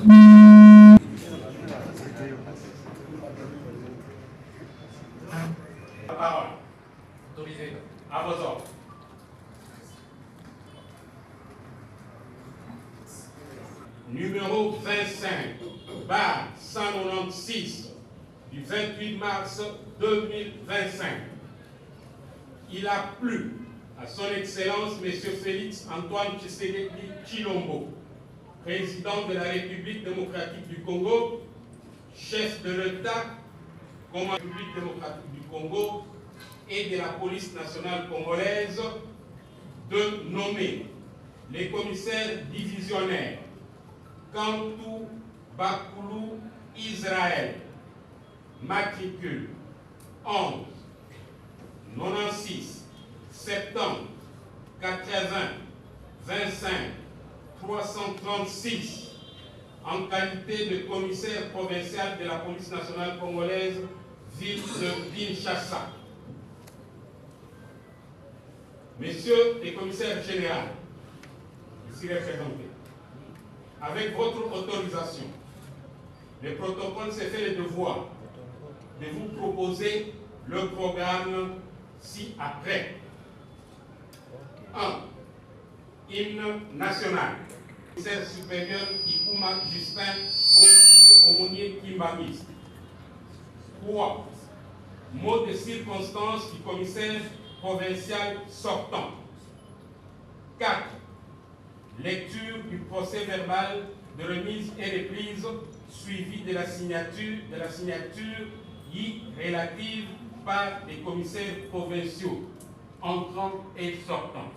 La parole. Autorisé. À vos ordres. Numéro 25/196 du 28 mars 2025. Il a plu à son Excellence M. Félix Antoine Tshisekedi Tshilombo, président de la République démocratique du Congo, chef de l'État, commandant de la République démocratique du Congo et de la police nationale congolaise, de nommer les commissaires divisionnaires Kantou Bakoulou Israël, matricule 11 96 70 80 25 336 en qualité de commissaire provincial de la police nationale congolaise, ville de Kinshasa. Messieurs les commissaires généraux, ici représentés, avec votre autorisation, le protocole s'est fait le devoir de vous proposer le programme ci-après. 1. Hymne national. Commissaire supérieur Kikouma Justin Aumonier Kimbamis. 3. Mot de circonstance du commissaire provincial sortant. 4. Lecture du procès verbal de remise et reprise suivi de la signature y relative par les commissaires provinciaux entrants et sortants.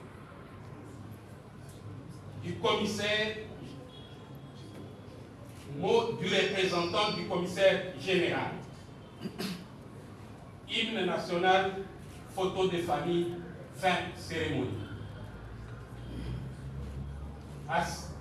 Du commissaire, mot du représentant du commissaire général. Hymne national, photo de famille, fin cérémonie. As.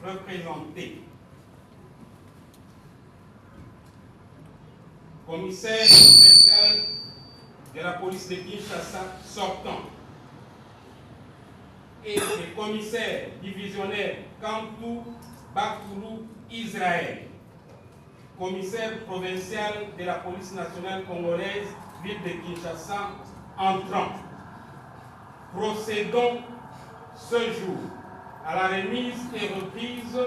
Représenté. Commissaire provincial de la police de Kinshasa sortant et le commissaire divisionnaire Kantou Bakoulou Israël, commissaire provincial de la police nationale congolaise, ville de Kinshasa, entrant. Procédons ce jour à la remise et reprise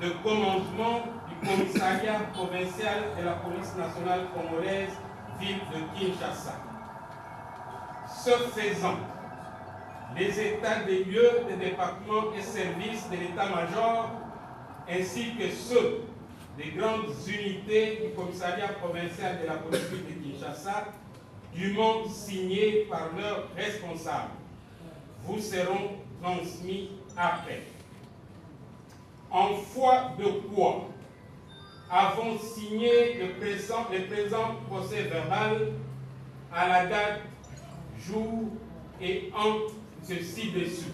de commandement du commissariat provincial de la police nationale congolaise, ville de Kinshasa. Ce faisant, les états des lieux des départements et services de l'état-major, ainsi que ceux des grandes unités du commissariat provincial de la police de Kinshasa, dûment signés par leurs responsables, vous seront transmis après. En foi de quoi avons signé le présent procès verbal à la date, jour et en ceci-dessous.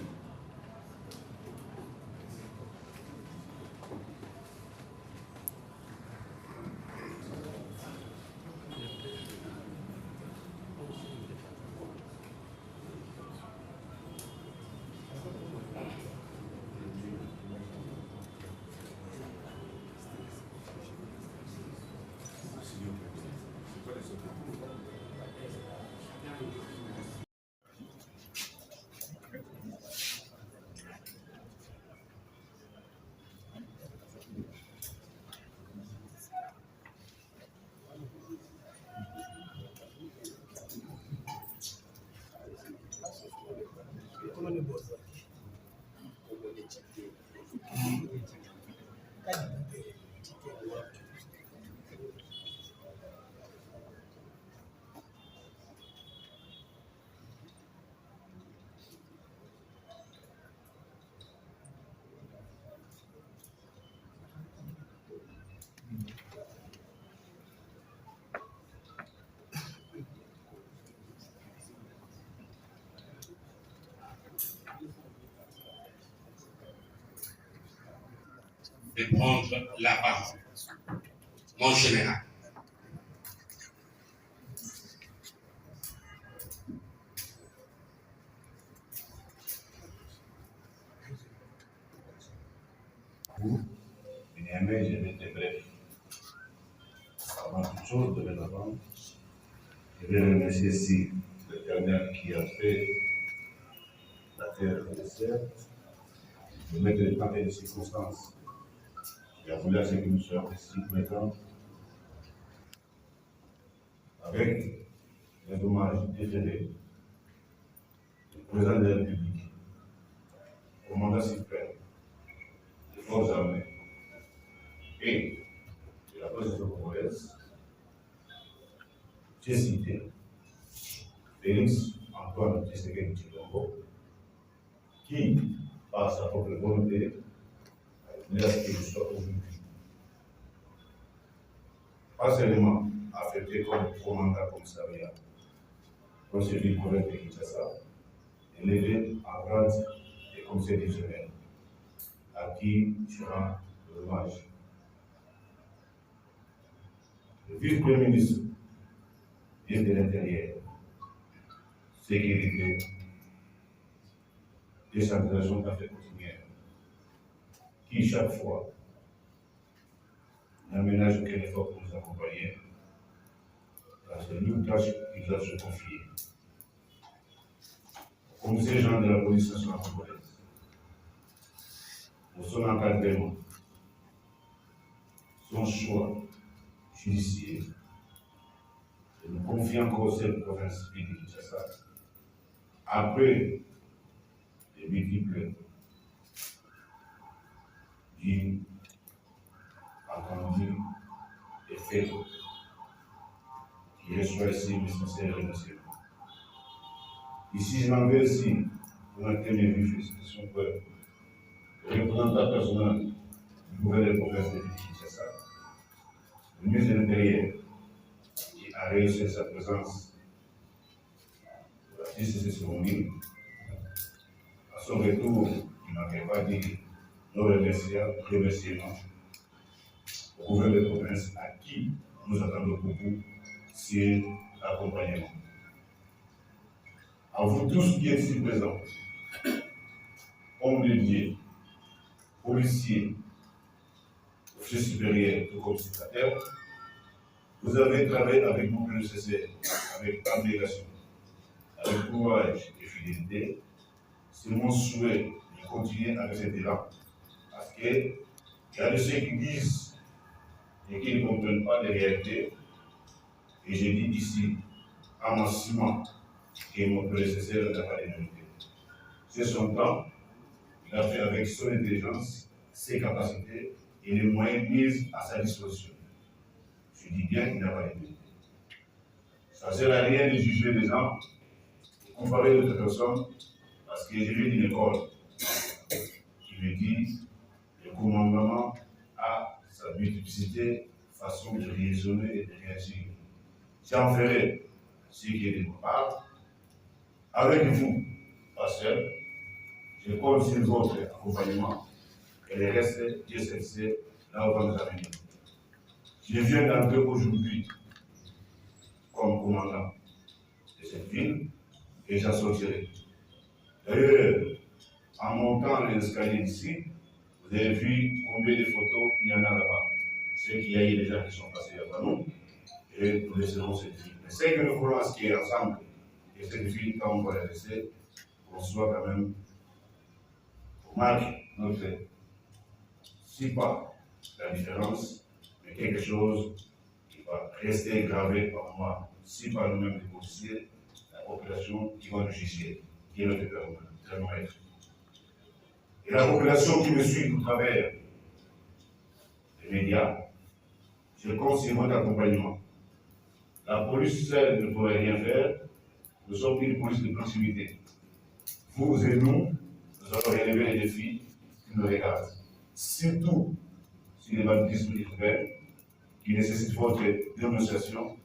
de prendre la parole. Mon général. Mais je vais être bref. Avant toute chose, dorénavant, je vais remercier ici l'Éternel qui a fait la terre et le ciel, de mettre les temps et les circonstances. Il a voulu à ce que nous soyons ici présents avec les hommages déférés du président de la République, commandant suprême des forces armées et de la présidence congolaise. J'ai cité Félix Antoine Tshisekedi Tshilombo, qui, par sa propre volonté, a voulu à ce que je sois aujourd'hui. Pas seulement affecté comme commandant commissariat, comme celui du province de Kinshasa, élevé en grade et commissaire divisionnaire, à qui je rends l'hommage. Le vice-premier ministre, ministre de l'Intérieur, sécurité, décentralisation d'affaires coutumières, qui chaque fois n'aménage aucun effort pour nous accompagner dans cette lourde tâche qu'il doit se confier. Au commissaire général de la police nationale congolaise, pour son encadrement, son choix judiciaire, et nous confier encore au seul province de Kinshasa, après les multiples dits, entendus et faits, qui reçoit ici mes sincères remerciements. Ici, je m'en vais aussi pour un témoin vif félicitations pour le représentant personnel du gouvernement de la province de Kinshasa, le ministre de l'Intérieur, qui a réussi sa présence pour assister à cette cérémonie. À son retour, il n'avait pas dit nos remerciements au gouvernement de la province à qui nous attendons beaucoup sur l'accompagnement. À vous tous qui êtes ici présents, hommes de Dieu, policiers, officiers supérieurs, tout comme citadins, vous avez travaillé avec mon prédécesseur, avec abnégation, avec courage et fidélité. C'est mon souhait de continuer avec cet élan. Parce qu'il y a de ceux qui disent et qui ne comprennent pas les réalités. Et je dis ici, à mon ciment, que mon prédécesseur n'a pas de vérité. C'est son temps, il a fait avec son intelligence, ses capacités et les moyens mis à sa disposition. Je dis bien qu'il n'a pas de vérité. Ça ne sert à rien de juger les gens, de comparer d'autres personnes, parce que je viens d'une école qui me dit que le commandement a sa multiplicité, façon de raisonner et de réagir. J'en ferai ce qui est de ma part, avec vous, pas seul. Je compte sur votre accompagnement et le reste, Dieu sait, là où va nous amener. Je viens d'entrer aujourd'hui comme commandant de cette ville et j'en sortirai. D'ailleurs, en montant les escaliers d'ici, vous avez vu combien de photos il y en a là-bas. Ceux qui y a des gens qui sont passés avant nous, et nous laisserons cette ville. Mais c'est que nous voulons inscrire ensemble, et cette ville, quand on va la laisser, qu'on soit quand même, on marque notre si pas la différence, mais quelque chose qui va rester gravé en moi, si pas nous-mêmes les policiers, la population qui va nous juger, qui est notre maître. et la population qui me suit au travers des médias, je compte sur votre accompagnement. La police seule ne pourrait rien faire. Nous sommes une police de proximité. Vous et nous allons relever les défis qui nous regardent. Surtout sur les banditismes urbains qui nécessitent votre dénonciation.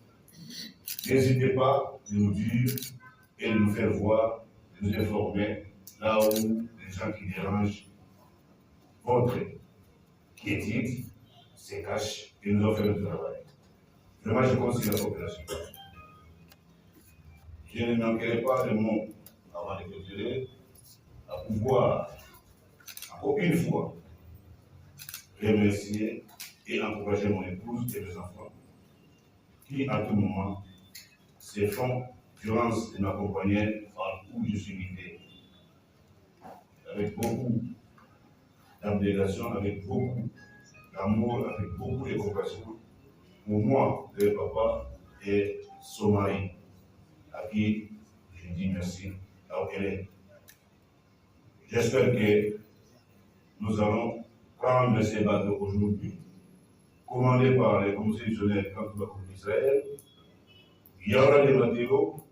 N'hésitez pas de nous dire et de nous faire voir, de nous informer là où les gens qui dérangent votre quiétude se cachent et nous ont fait le travail. Vraiment, je conseille la population. Je ne manquerai pas de mots avant de clôturer à pouvoir, encore une fois, remercier et encourager mon épouse et mes enfants qui, à tout moment, se font violence de m'accompagner partout où je suis guidé. Avec beaucoup d'abnégation, avec beaucoup d'amour, avec beaucoup de compassion pour moi, le papa et son mari, à qui je dis merci, là où elle est. J'espère que nous allons prendre ces bateaux aujourd'hui, commandés par les commissaires contre Israël. Il y aura des matériaux,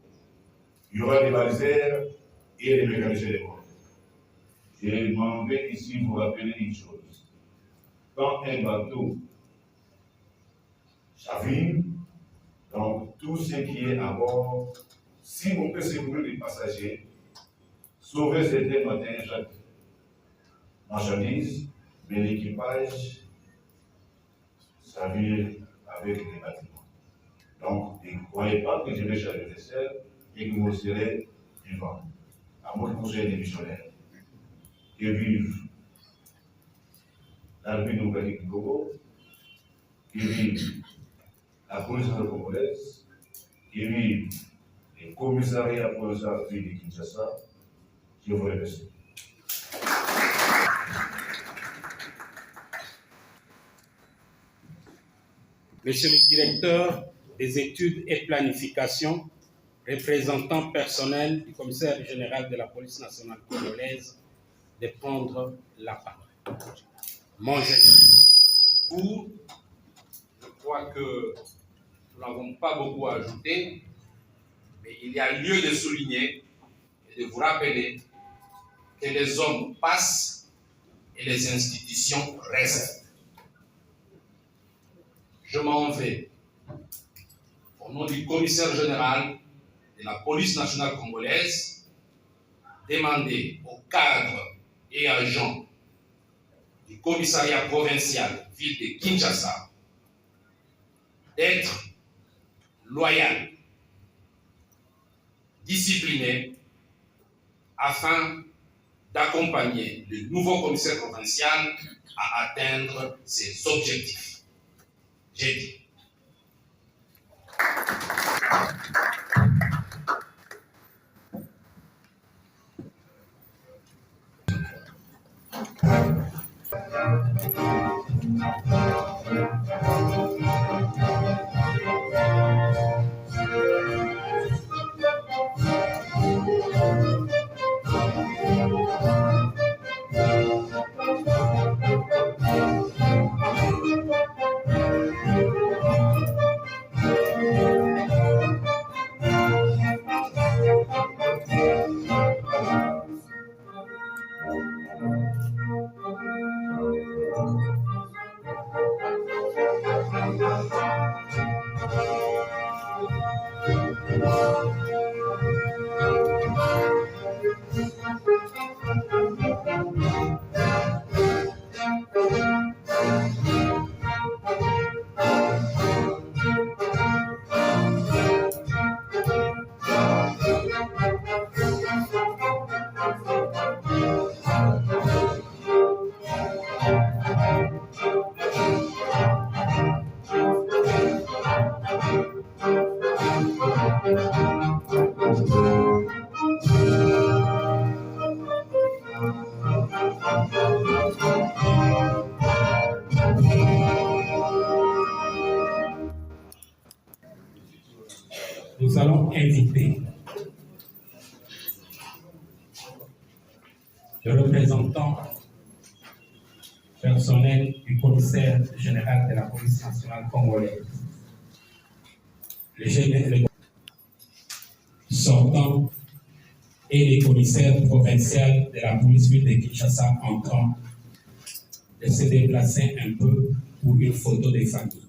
il y aura des balisères et des mécaniciens de bord. Je m'en vais ici vous rappeler une chose. Quand un bateau chavire, donc tout ce qui est à bord, si on peut secourir les passagers, sauver certains matins chaque marchandise, mais l'équipage chavire avec les bâtiments. Donc, ne croyez pas que je vais charger des sel et que vous serez vivants. À moins que vous soyez des missionnaires. Que vive la République démocratique du Congo, que vive la police congolaise, que vive les commissariats pour le salut de Kinshasa. Je vous remercie. Monsieur le directeur des études et planification, représentant personnel du commissaire général de la police nationale congolaise, de prendre la parole. Mon général, je crois que nous n'avons pas beaucoup à ajouter, mais il y a lieu de souligner et de vous rappeler que les hommes passent et les institutions restent. Je m'en vais, au nom du commissaire général de la police nationale congolaise, demander aux cadres et agents du commissariat provincial ville de Kinshasa d'être loyaux, disciplinés, afin d'accompagner le nouveau commissaire provincial à atteindre ses objectifs. J'ai dit. Nous allons inviter le représentant personnel du commissaire général de la police nationale congolaise, le GNF sortant et les commissaires provinciaux de la police ville de Kinshasa en train de se déplacer un peu pour une photo des familles.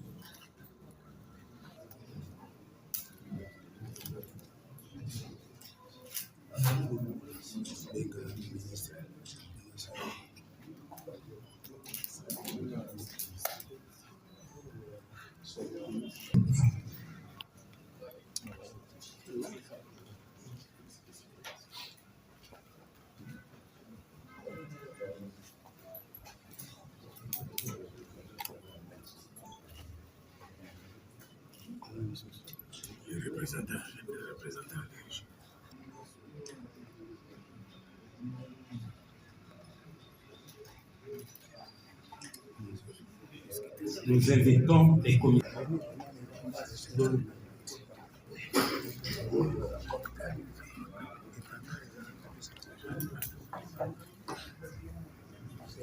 Nous invitons les commissaires.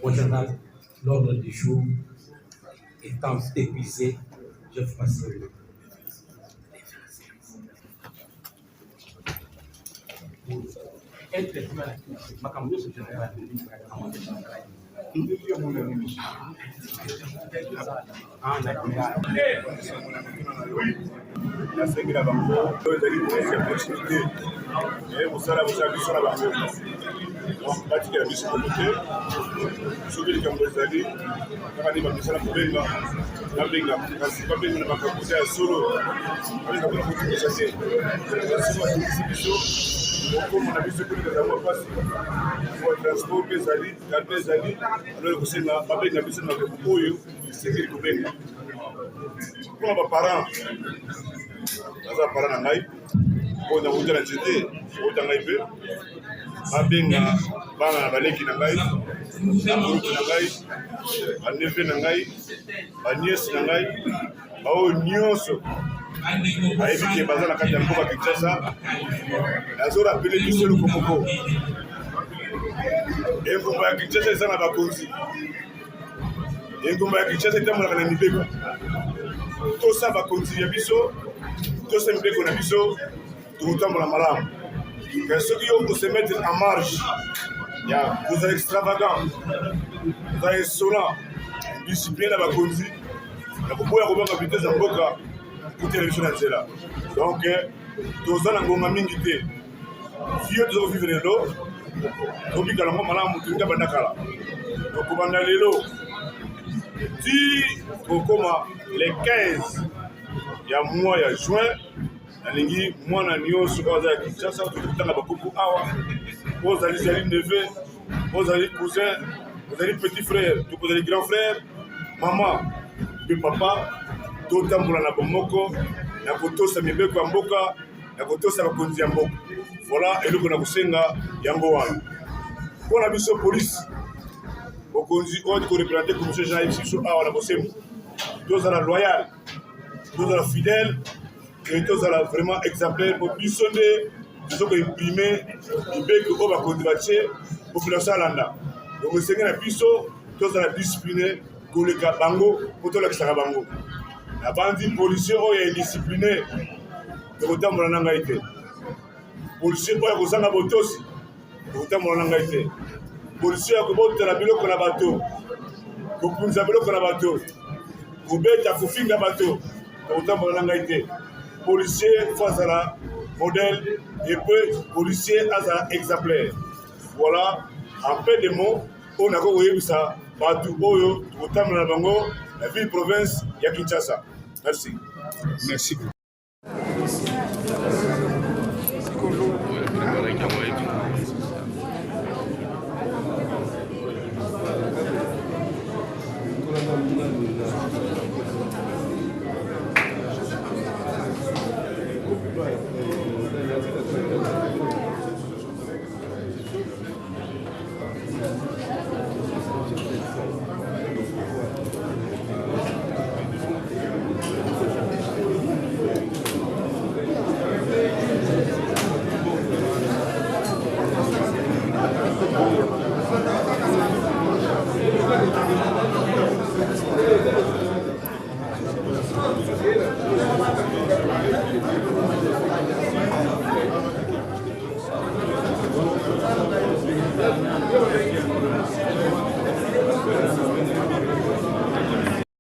Au journal, l'ordre du jour étant épuisé, je vous passe le nasengi na bango oyo ezali presse ya proximité mosala bosala biso na bango donc batikela biso koto te soki likambo ezali kaka nde bamisala kobenga nabenga kasi babenga na makambo te ya solo babenga mpona kotikisa te kasi batungisi biso okoma na biso koleka zango mpasi po transport mpe ezali garde ezali alors kosenga babenga biso na makambo oyo esengeli kobenga mpona baparent naza parent na ngai oyo nakuta na nzete outa ngai mpe babenga bana na baleki na ngai bamoluki na ngai baneve na ngai baniese na ngai baoyo nyonso bayebi ke baza na kati ya mboka Kinshasa nazorapele biso eloko moko engumba ya Kinshasa eza na bakonzi engumba ya Kinshasa etambolaka na mibeko tosa bakonzi ya biso tosa mibeko na biso tokotambola malamu kasi soki yo kose mettre en marge ya kozala extravagant kozala insolent discipline na bakonzi na koboya kobanga vitese ya mboka kutela biso na nzela donc toza na ngonga mingi te fio toza kovivre lelo tobika nango malamu tolinga banda kala tokobanda lelo ti tokokoma le 15 ya mois ya juin nalingi mwana nyonso oyo aza ya Kinshasa tokutanga bakuku awa ozali zali neve ozali cousin ozali petit frère tokozali grand frère mama mpe papa totambola na bomoko na kotosa mibeko ya mboka na kotosa bakonzi ya mboka voilà eloko na kosenga yango wana mpona biso polisi bokonzi oyo tokorepresente commission générale biso awa na bosembo tozala loyal tozala fidèle et tozala vraiment exemplaire po biso nde tozokoimprime mibeko oyo bakonzi batie population alanda donc esenge na biso tozala discipline koleka bango po tolakisaka bango na bandi policier oyo ya indiscipline tokotambola na ngai te policier oyo akozanga botosi tokotambola na ngai te policier ya kobotela biloko na bato kopunza biloko na bato kobeta kofinga bato tokotambola na ngai te policier fo azala modèle et puis policier azala exemplaire voilà en peu de mots oyo nako koyebisa bato oyo tokotambola na bango la ville province ya Kinshasa. Merci. Merci beaucoup.